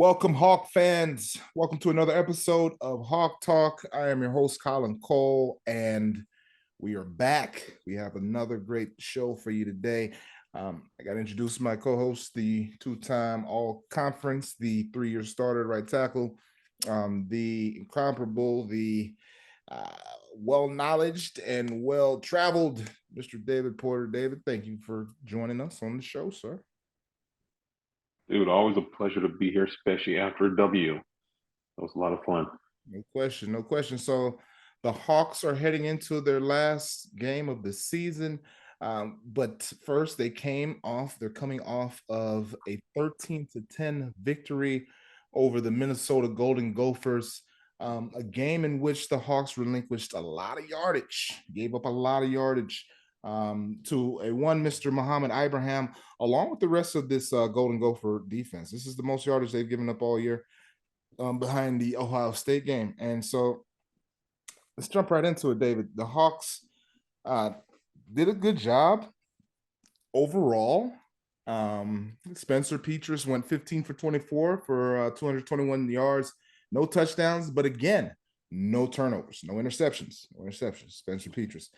Welcome, Hawk fans. Welcome to another episode of Hawk Talk. I am your host, Colin Cole, and we are back. We have another great show for you today. I got to introduce my co-host, the two-time all-conference, the three-year starter right tackle, the incomparable, the uh, well-knowledged and well-traveled Mr. David Porter. David, thank you for joining us on the show, sir. Dude, always a pleasure to be here, especially after a W. That was a lot of fun. No question, no question. So the Hawks are heading into their last game of the season. But first, they're coming off of a 13-10 victory over the Minnesota Golden Gophers. A game in which the Hawks relinquished a lot of yardage, gave up a lot of yardage to a one Mr. Muhammad Ibrahim, along with the rest of this Golden Gopher defense. This is the most yardage they've given up all year, behind the Ohio State game. And so let's jump right into it, David. The Hawks did a good job overall. Spencer Petras went 15 for 24 for 221 yards, no touchdowns, but again, no turnovers, no interceptions. Spencer Petras.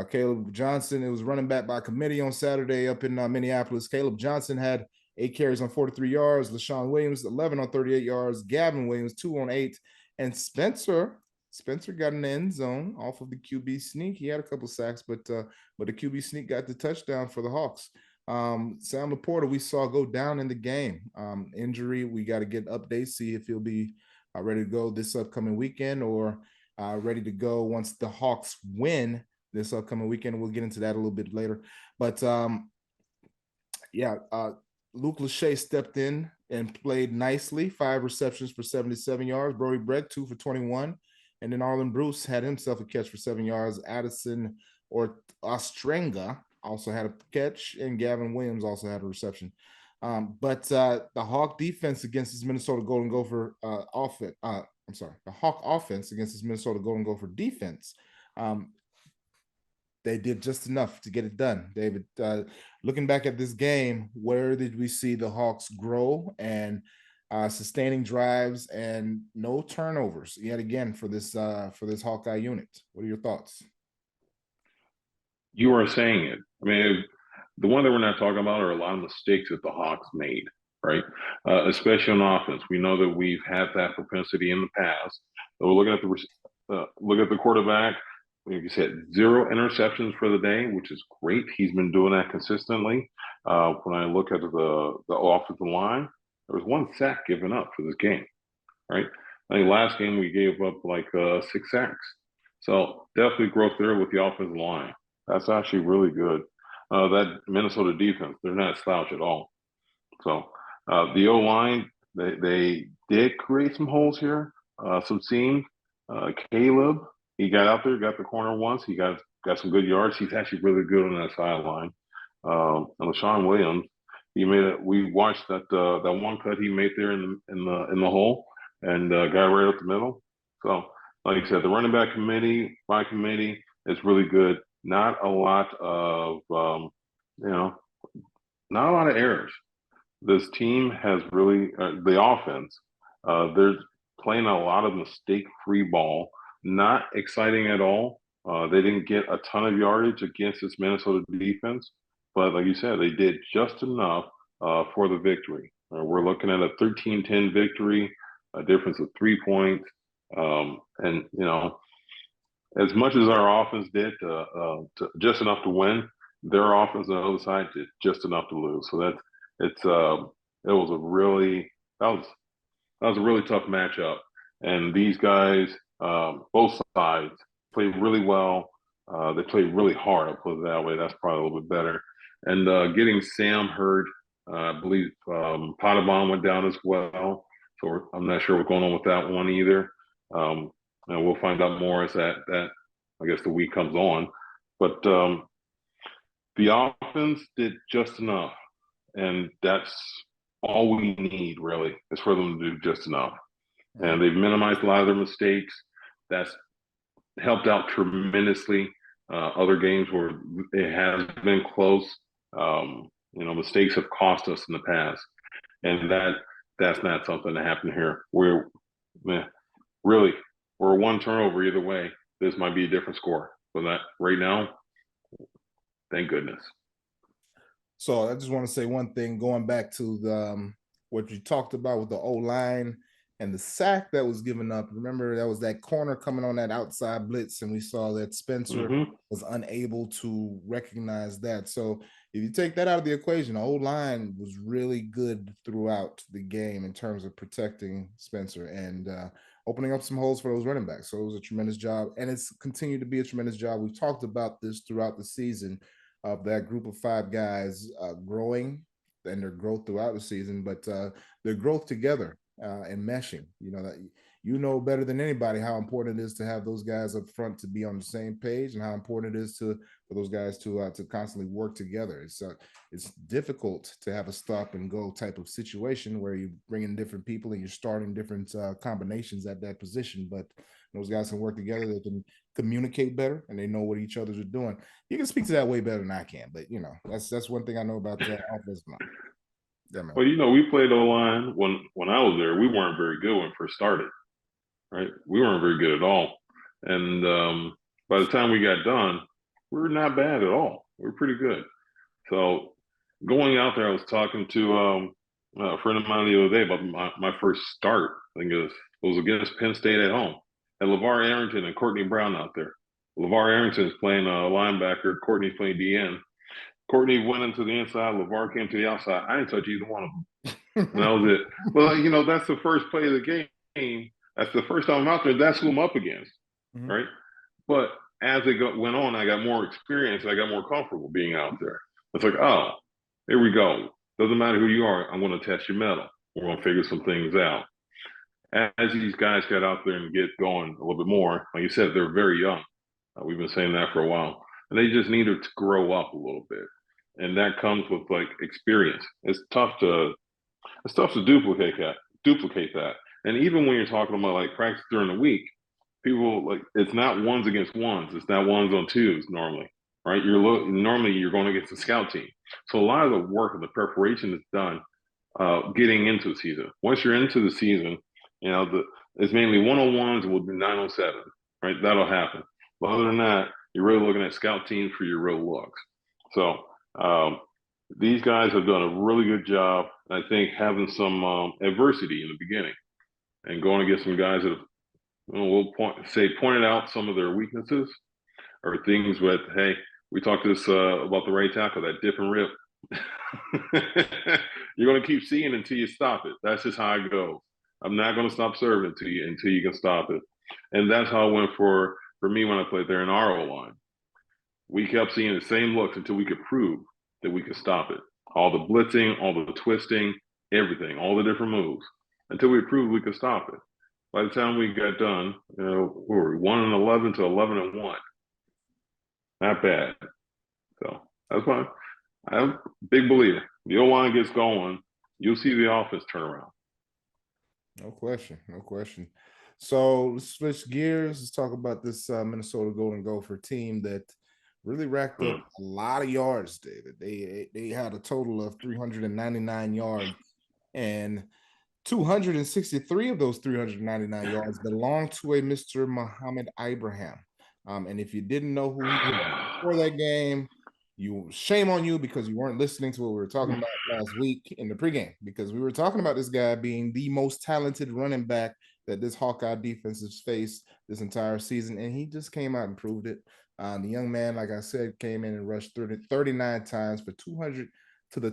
Caleb Johnson, it was running back by committee on Saturday up in Minneapolis. Caleb Johnson had 8 carries on 43 yards. LaShawn Williams, 11 on 38 yards. Gavin Williams, 2 on 8. And Spencer got in the end zone off of the QB sneak. He had a couple sacks, but the QB sneak got the touchdown for the Hawks. Sam Laporta, we saw go down in the game. Injury, we got to get updates, see if he'll be ready to go this upcoming weekend or ready to go once the Hawks win this upcoming weekend. We'll get into that a little bit later. But Luke Lachey stepped in and played nicely. 5 receptions for 77 yards. Brody Breck, 2 for 21. And then Arlen Bruce had himself a catch for 7 yards. Addison Ostrenga also had a catch, and Gavin Williams also had a reception. But the Hawk defense against this Minnesota Golden Gopher offense, the Hawk offense against this Minnesota Golden Gopher defense, they did just enough to get it done. David, looking back at this game, where did we see the Hawks grow and sustaining drives and no turnovers yet again for this Hawkeye unit? What are your thoughts? You are saying it. I mean, the one that we're not talking about are a lot of mistakes that the Hawks made, right? Especially on offense. We know that we've had that propensity in the past. So we're looking at the quarterback. Like you said, 0 interceptions for the day, which is great. He's been doing that consistently. When I look at the offensive line, there was 1 sack given up for this game, right? I think last game we gave up like 6 sacks. So definitely growth there with the offensive line. That's actually really good. That Minnesota defense, they're not slouch at all. So the O-line, they did create some holes here, some seams. Caleb, he got out there, got the corner once. He got some good yards. He's actually really good on that sideline. And LaShawn Williams, he made it. We watched that one cut he made there in the hole and got right up the middle. So, like I said, the running back committee, my committee, is really good. Not a lot of not a lot of errors. This team has really the offense. They're playing a lot of mistake-free ball. Not exciting at all. They didn't get a ton of yardage against this Minnesota defense, but like you said, they did just enough for the victory. We're looking at a 13-10 victory, a difference of 3 points, and as much as our offense did to just enough to win, their offense on the other side did just enough to lose. So that was a really tough matchup, and these guys, both sides, played really well. They played really hard. I'll put it that way. That's probably a little bit better. And getting Sam hurt, I believe Potterbon went down as well. So I'm not sure what's going on with that one either. And we'll find out more as that I guess the week comes on. But the offense did just enough, and that's all we need really is for them to do just enough. And they've minimized a lot of their mistakes. That's helped out tremendously. Other games where it has been close, mistakes have cost us in the past, and that That's not something that happened here. Man, really, we're one turnover either way. This might be a different score, but that right now, thank goodness. So I just want to say one thing, going back to what you talked about with the O-line and the sack that was given up. Remember, that was that corner coming on that outside blitz, and we saw that Spencer was unable to recognize that. So if you take that out of the equation, the O-line was really good throughout the game in terms of protecting Spencer and opening up some holes for those running backs. So it was a tremendous job, and it's continued to be a tremendous job. We've talked about this throughout the season, of that group of five guys growing and their growth throughout the season, but their growth together and meshing. You know better than anybody how important it is to have those guys up front to be on the same page, and how important it is for those guys to constantly work together. It's difficult to have a stop and go type of situation where you bring in different people and you're starting different combinations at that position, but those guys can work together. They can communicate better, and they know what each other's are doing. You can speak to that way better than I can, but that's one thing I know about the offensive line. Yeah, man. Well, we played O-line when I was there. We weren't very good when we first started, right? We weren't very good at all. And by the time we got done, we were not bad at all. We were pretty good. So going out there, I was talking to a friend of mine the other day about my first start. I think it was against Penn State at home. And LeVar Arrington and Courtney Brown out there. LeVar Arrington is playing linebacker. Courtney's playing DN. Courtney went into the inside. LeVar came to the outside. I didn't touch either one of them. And that was it. Well, that's the first play of the game. That's the first time I'm out there. That's who I'm up against, right? But as it went on, I got more experience. I got more comfortable being out there. It's like, oh, here we go. Doesn't matter who you are. I'm going to test your mettle. We're going to figure some things out. As these guys get out there and get going a little bit more, like you said, they're very young. We've been saying that for a while. And they just needed to grow up a little bit. And that comes with experience. It's tough to duplicate that. And even when you're talking about practice during the week, people it's not ones against ones. It's not ones on twos normally, right? Normally you're going against the scout team. So a lot of the work and the preparation is done getting into the season. Once you're into the season, it's mainly 101s and will be 907, right? That'll happen. But other than that, you're really looking at scout teams for your real looks. So these guys have done a really good job. I think having some adversity in the beginning and going against some guys that have, pointed out some of their weaknesses or things with, hey, we talked this about the right tackle, that dip and rip. You're going to keep seeing it until you stop it. That's just how it goes. I'm not going to stop serving until you can stop it. And that's how it went for me when I played there in our O-line. We kept seeing the same looks until we could prove that we could stop it. All the blitzing, all the twisting, everything, all the different moves, until we proved we could stop it. By the time we got done, we were 1-11 to 11-1. Not bad. So that's fine. I'm a big believer. The O-line gets going, you'll see the offense turn around. No question. So let's switch gears. Let's talk about this Minnesota Golden Gopher team that really racked up a lot of yards, David. They had a total of 399 yards, and 263 of those 399 yards belong to a Mr. Muhammad Ibrahim. And if you didn't know who he was before that game, shame on you, because you weren't listening to what we were talking about last week in the pregame, because we were talking about this guy being the most talented running back that this Hawkeye defense has faced this entire season, and he just came out and proved it. The young man, like I said, came in and rushed 39 times for 200 to the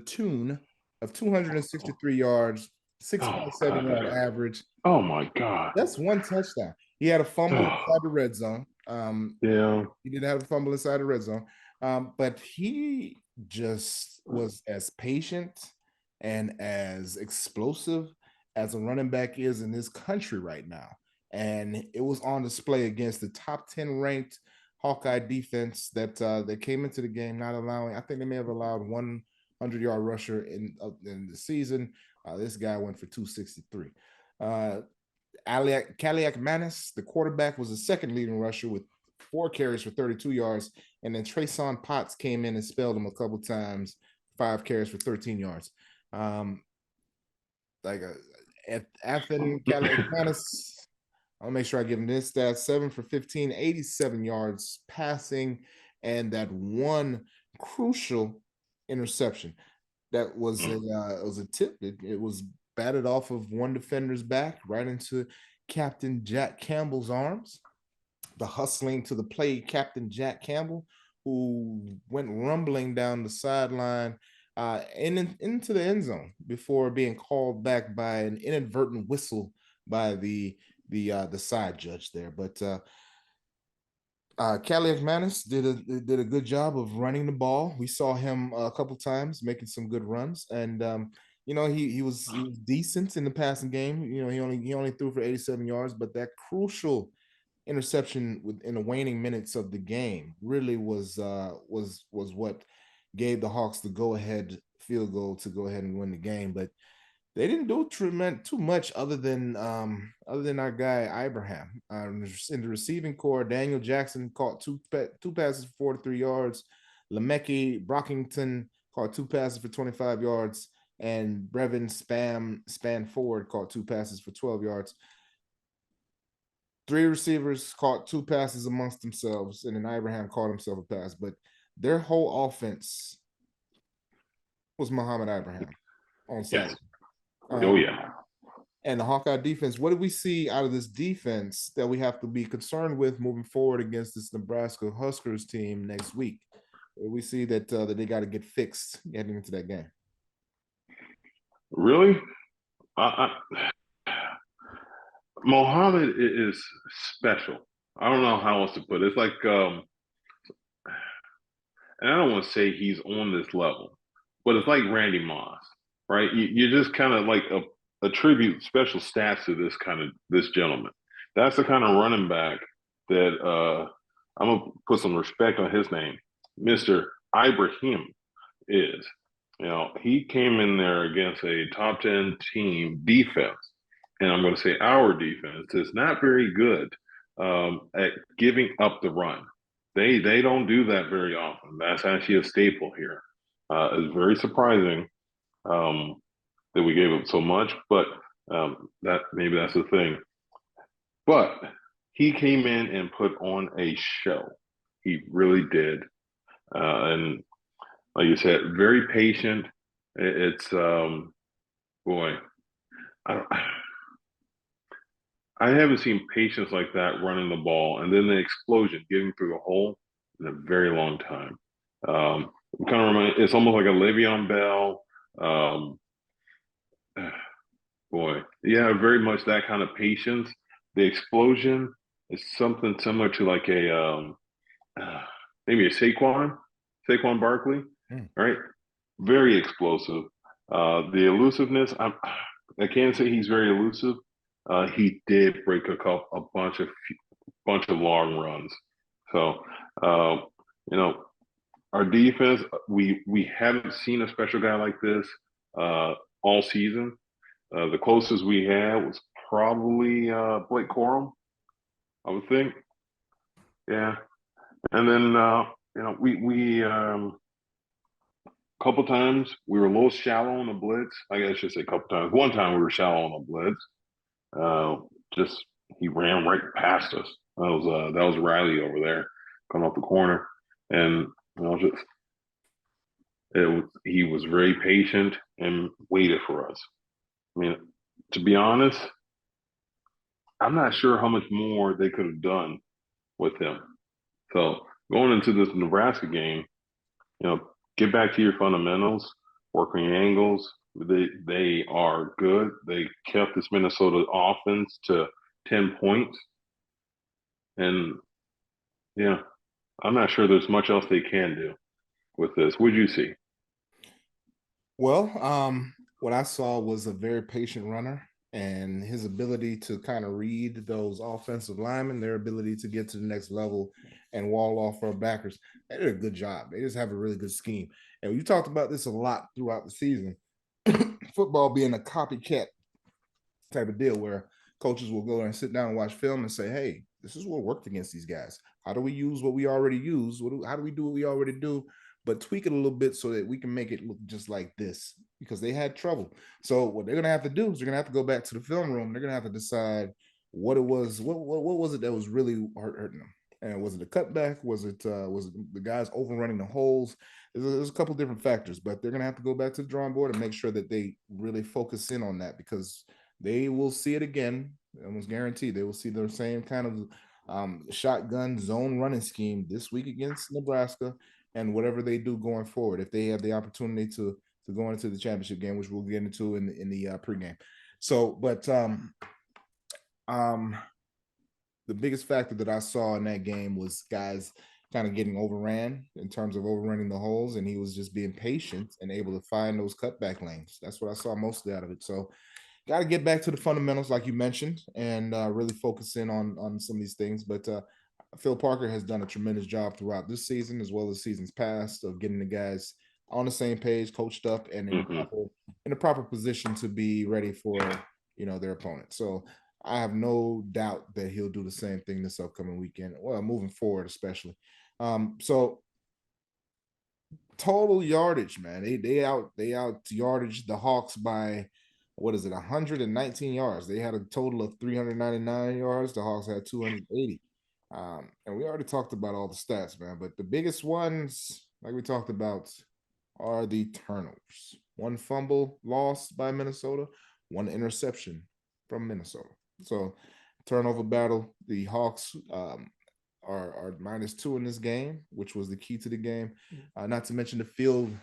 tune of 263 yards, 6.7 yard average. Oh my God. That's one touchdown. He had a fumble inside the red zone. Yeah. He did have a fumble inside the red zone. But he just was as patient and as explosive as a running back is in this country right now. And it was on display against the top 10 ranked Hawkeye defense that came into the game, not allowing, I think they may have allowed 100-yard rusher in the season. This guy went for 263. Kaliak Manis, the quarterback, was the second leading rusher with 4 carries for 32 yards. And then Trayson Potts came in and spelled him a couple times, 5 carries for 13 yards. like a Athen Calais. I'll make sure I give him this stat: 7 for 15, 87 yards passing, and that one crucial interception. That was Mm. it was a tip. It was batted off of one defender's back right into Captain Jack Campbell's arms. The hustling to the plate, Captain Jack Campbell, who went rumbling down the sideline into the end zone before being called back by an inadvertent whistle by the side judge there. But Calais Manis did a good job of running the ball. We saw him a couple times making some good runs, and he was decent in the passing game. He only threw for 87 yards, but that crucial interception within the waning minutes of the game really was what gave the Hawks the go ahead field goal to go ahead and win the game. But they didn't do too much other than our guy Abraham. In the receiving core, Daniel Jackson caught two passes for 43 yards. Lemeke Brockington caught two passes for 25 yards, and Brevin Spanford caught two passes for 12 yards. Three receivers caught two passes amongst themselves, and then Abraham caught himself a pass. But their whole offense was Muhammad Abraham on Saturday. Yes. Oh yeah. And the Hawkeye defense, what did we see out of this defense that we have to be concerned with moving forward against this Nebraska Huskers team next week? We see that they got to get fixed getting into that game. Really? Mohammed is special. I don't know how else to put it. It's like, and I don't want to say he's on this level, but it's like Randy Moss, right? You just kind of like attribute special stats to this gentleman. That's the kind of running back that I'm gonna put some respect on his name, Mr. Ibrahim is. He came in there against a top 10 team defense, and I'm going to say our defense is not very good at giving up the run. They don't do that very often. That's actually a staple here. It's very surprising that we gave up so much, but that's the thing. But he came in and put on a show. He really did, and like you said, very patient. It's boy, I, I haven't seen patience like that running the ball, and then the explosion getting through the hole in a very long time. It's almost like a Le'Veon Bell. Boy, yeah, very much that kind of patience. The explosion is something similar to like maybe a Saquon Barkley, right? Very explosive. The elusiveness, I can't say he's very elusive. He did break a bunch of long runs. So, our defense, we haven't seen a special guy like this all season. The closest we had was probably Blake Corum, I would think. Yeah, and then we couple times we were a little shallow on the blitz. I guess I should say a couple times. One time we were shallow on the blitz. Just he ran right past us. That was Riley over there coming off the corner, and he was very patient and waited for us. I mean, to be honest, I'm not sure how much more they could have done with him. So going into this Nebraska game, get back to your fundamentals, work on your angles. They are good. They kept this Minnesota offense to 10 points. And yeah, I'm not sure there's much else they can do with this. What'd you see? Well, what I saw was a very patient runner, and his ability to kind of read those offensive linemen, their ability to get to the next level and wall off our backers. They did a good job. They just have a really good scheme. And we talked about this a lot throughout the season. Football being a copycat type of deal where coaches will go and sit down and watch film and say, hey, this is what worked against these guys. How do we use what we already use? How do we do what we already do but tweak it a little bit so that we can make it look just like this, because they had trouble. So what they're gonna have to do is they're gonna have to go back to the film room. They're gonna have to decide what it was. What was it that was really hurting them? And was it a cutback? Was it the guys overrunning the holes? There's a couple different factors, but they're gonna have to go back to the drawing board and make sure that they really focus in on that, because they will see it again. Almost guaranteed they will see the same kind of shotgun zone running scheme this week against Nebraska, and whatever they do going forward, if they have the opportunity to go into the championship game, which we'll get into in the pregame. So, but the biggest factor that I saw in that game was guys kind of getting overran in terms of overrunning the holes, and he was just being patient and able to find those cutback lanes. That's what I saw mostly out of it. So got to get back to the fundamentals, like you mentioned, and really focus in on some of these things. But Phil Parker has done a tremendous job throughout this season, as well as seasons past, of getting the guys on the same page, coached up, and in a proper position to be ready for their opponent. So I have no doubt that he'll do the same thing this upcoming weekend. Well, moving forward, especially. So total yardage, man. They out yardage the Hawks by, what is it, 119 yards. They had a total of 399 yards. The Hawks had 280. And we already talked about all the stats, man. But the biggest ones, like we talked about, are the turnovers. One fumble lost by Minnesota, one interception from Minnesota. So turnover battle. The Hawks are -2 in this game, which was the key to the game. Not to mention the field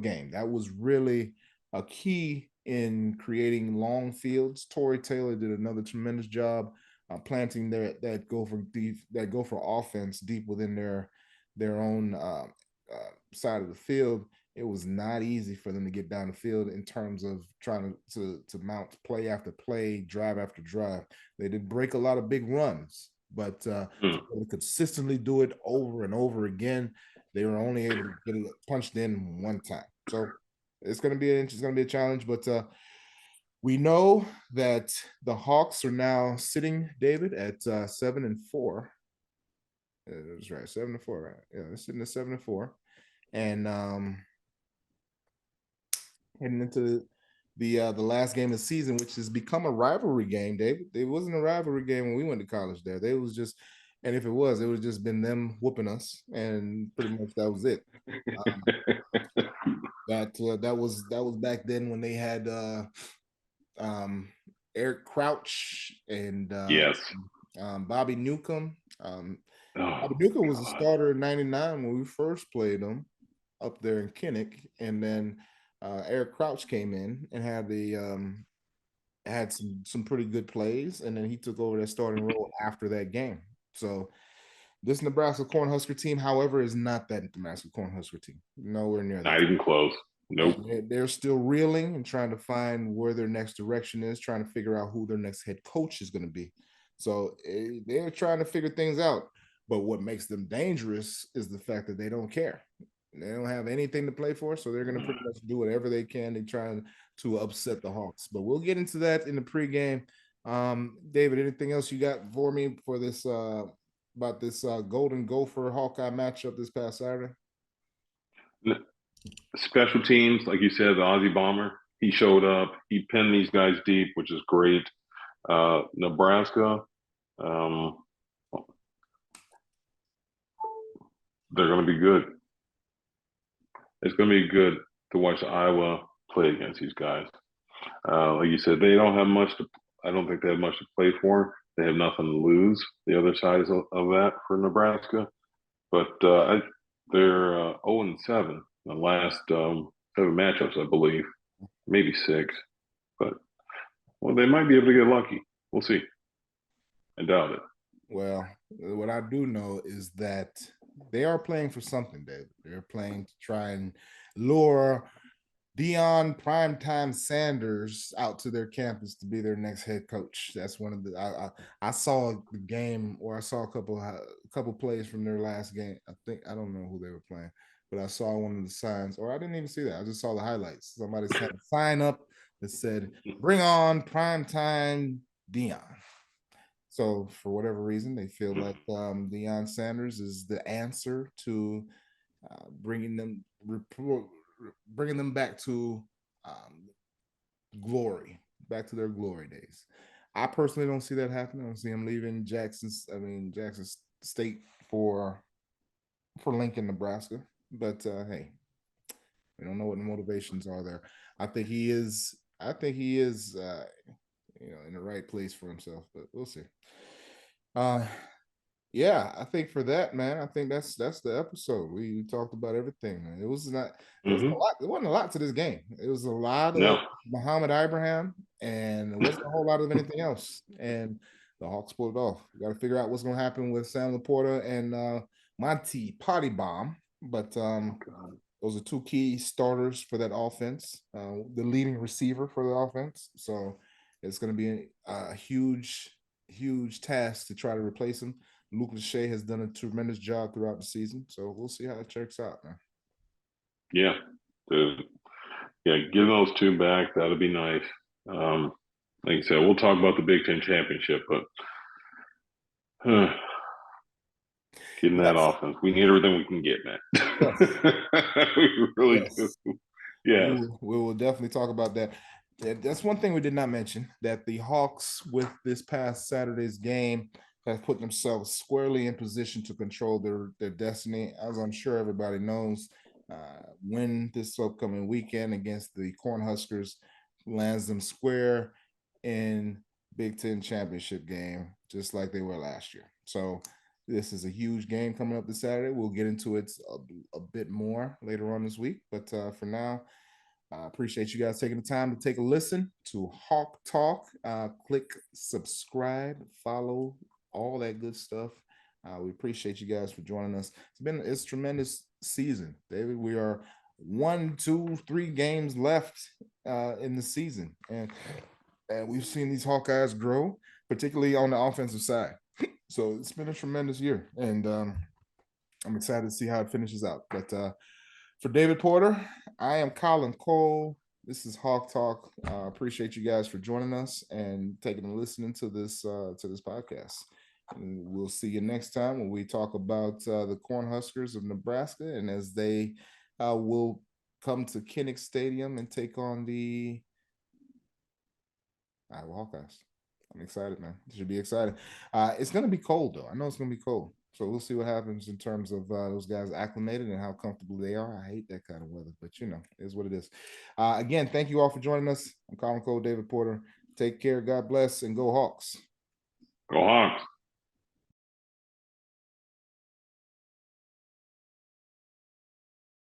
game. That was really a key in creating long fields. Torrey Taylor did another tremendous job planting that go for offense deep within their own side of the field. It was not easy for them to get down the field in terms of trying to mount play after play, drive after drive. They did break a lot of big runs, but to consistently do it over and over again, they were only able to get it punched in one time. So it's going to be a challenge, but we know that the Hawks are now sitting, David, at 7-4. That's right, 7-4, right? Yeah, they're sitting at 7-4, and heading into the last game of the season, which has become a rivalry game, David. It wasn't a rivalry game when we went to college there. They was just, and if it was just been them whooping us, and pretty much that was it. That was back then when they had Eric Crouch and yes, Bobby Newcomb. Bobby Newcomb was a starter in '99 when we first played them up there in Kinnick, and then Eric Crouch came in and had some pretty good plays, and then he took over that starting role after that game. So this Nebraska Cornhusker team, however, is not that Nebraska Cornhusker team. Nowhere near that. Not even close. Nope. They're still reeling and trying to find where their next direction is, trying to figure out who their next head coach is going to be. So they're trying to figure things out. But what makes them dangerous is the fact that they don't care. They don't have anything to play for, so they're going to pretty much do whatever they can to try to upset the Hawks. But we'll get into that in the pregame. David, anything else you got for me for this about this Golden Gopher Hawkeye matchup this past Saturday? Special teams, like you said, the Aussie Bomber, he showed up. He pinned these guys deep, which is great. Nebraska, they're going to be good. It's going to be good to watch Iowa play against these guys. Like you said, they don't have much to. I don't think they have much to play for. They have nothing to lose. The other side of that for Nebraska, but they're 0-7 the last 7 matchups, I believe, maybe 6. But they might be able to get lucky. We'll see. I doubt it. Well, what I do know is that they are playing for something, David. They're playing to try and lure Deion Primetime Sanders out to their campus to be their next head coach. That's one of the I saw the game, or I saw a couple plays from their last game. I don't know who they were playing, but I saw one of the signs, or I didn't even see that. I just saw the highlights. Somebody had a sign up that said, "Bring on Primetime Deion." So for whatever reason, they feel like Deion Sanders is the answer to bringing them back to um, glory, back to their glory days. I personally don't see that happening. I don't see him leaving Jackson State for Lincoln, Nebraska. But hey, we don't know what the motivations are there. I think he is. I think he is. In the right place for himself, but we'll see. Yeah, I think for that, man, I think that's the episode. We talked about everything, man. It was not there wasn't a lot, there wasn't a lot to this game. It was a lot of No. Muhammad Ibrahim, and it wasn't a whole lot of anything else. And the Hawks pulled it off. We got to figure out what's gonna happen with Sam Laporta and Monty Potty Bomb. But those are two key starters for that offense, the leading receiver for the offense. So it's going to be a huge task to try to replace him. Luke Lachey has done a tremendous job throughout the season, so we'll see how it checks out, man. Yeah, give those two back. That'll be nice. Like I said, we'll talk about the Big Ten championship, but getting that offense, we need everything we can get, man. Yes. We really do. Yeah, we will definitely talk about that. That's one thing we did not mention, that the Hawks, with this past Saturday's game, have put themselves squarely in position to control their destiny. As I'm sure everybody knows, win this upcoming weekend against the Cornhuskers lands them square in Big Ten championship game, just like they were last year. So this is a huge game coming up this Saturday. We'll get into it a bit more later on this week, but for now, I appreciate you guys taking the time to take a listen to Hawk Talk. Click subscribe, follow, all that good stuff. We appreciate you guys for joining us. It's a tremendous season, David. We are 1, 2, 3 games left in the season, and we've seen these Hawkeyes grow, particularly on the offensive side. So it's been a tremendous year, and I'm excited to see how it finishes out. But for David Porter, I am Colin Cole. This is Hawk Talk. Appreciate you guys for joining us and taking and listening to this podcast. And we'll see you next time when we talk about the Cornhuskers of Nebraska, and as they will come to Kinnick Stadium and take on the Iowa Hawkeyes. I'm excited, man. It should be exciting. It's going to be cold, though. I know it's going to be cold. So we'll see what happens in terms of those guys acclimated and how comfortable they are. I hate that kind of weather, but it is what it is. Again, thank you all for joining us. I'm Colin Cole, David Porter. Take care. God bless, and go Hawks. Go Hawks.